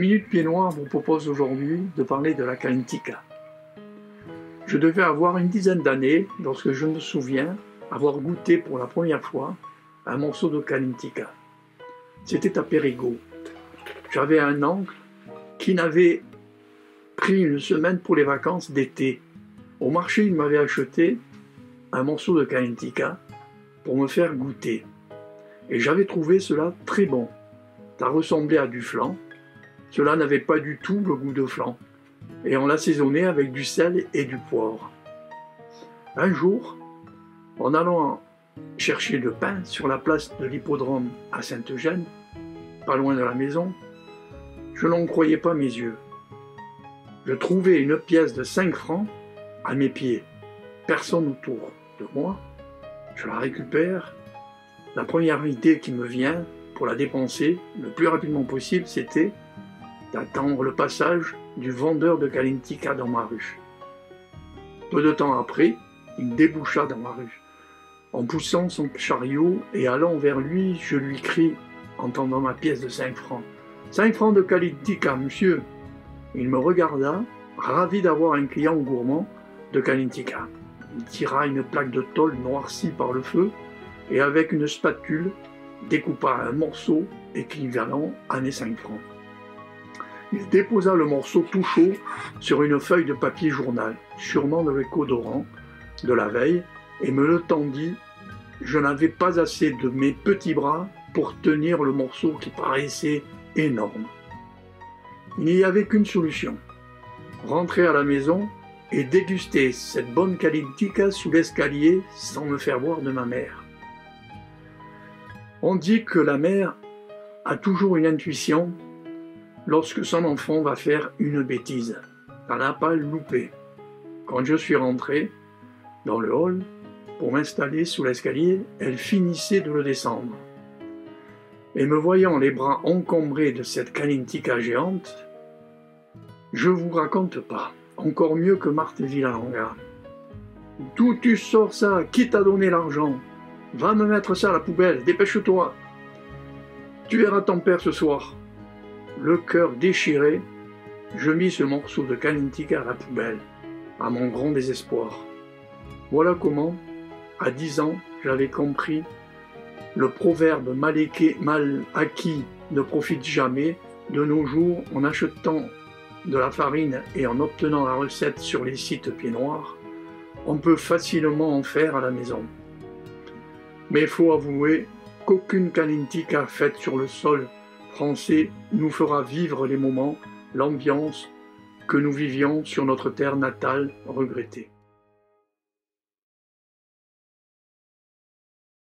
Minute Pied Noir vous propose aujourd'hui de parler de la Kalintika. Je devais avoir une dizaine d'années lorsque je me souviens avoir goûté pour la première fois un morceau de Kalintika. C'était à Périgueux. J'avais un oncle qui n'avait pris une semaine pour les vacances d'été. Au marché, il m'avait acheté un morceau de Kalintika pour me faire goûter. Et j'avais trouvé cela très bon. Ça ressemblait à du flan. Cela n'avait pas du tout le goût de flan. Et on l'assaisonnait avec du sel et du poivre. Un jour, en allant chercher le pain sur la place de l'hippodrome à Sainte-Eugène, pas loin de la maison, je n'en croyais pas mes yeux. Je trouvais une pièce de 5 francs à mes pieds. Personne autour de moi. Je la récupère. La première idée qui me vient pour la dépenser le plus rapidement possible, c'était d'attendre le passage du vendeur de Kalintika dans ma rue. Peu de temps après, il déboucha dans ma rue. En poussant son chariot et allant vers lui, je lui crie, en tendant ma pièce de 5 francs. « 5 francs de Kalintika, monsieur !» Il me regarda, ravi d'avoir un client gourmand de Kalintika. Il tira une plaque de tôle noircie par le feu et avec une spatule découpa un morceau équivalent à mes 5 francs. Il déposa le morceau tout chaud sur une feuille de papier journal, sûrement de l'éco-dorant de la veille, et me le tendit. Je n'avais pas assez de mes petits bras pour tenir le morceau qui paraissait énorme. Il n'y avait qu'une solution, rentrer à la maison et déguster cette bonne Kalintika sous l'escalier sans me faire voir de ma mère. On dit que la mère a toujours une intuition lorsque son enfant va faire une bêtise. Elle n'a pas loupé. Quand je suis rentré dans le hall pour m'installer sous l'escalier, elle finissait de le descendre. Et me voyant les bras encombrés de cette Kalintika géante, je vous raconte pas, encore mieux que Marthe Villalonga. « D'où tu sors ça? Qui t'a donné l'argent? Va me mettre ça à la poubelle, dépêche-toi. Tu verras ton père ce soir. » Le cœur déchiré, je mis ce morceau de Kalintika à la poubelle, à mon grand désespoir. Voilà comment, à 10 ans, j'avais compris le proverbe mal acquis ne profite jamais. De nos jours, en achetant de la farine et en obtenant la recette sur les sites Pied Noir, on peut facilement en faire à la maison. Mais il faut avouer qu'aucune Kalintika faite sur le sol français nous fera vivre les moments, l'ambiance que nous vivions sur notre terre natale regrettée.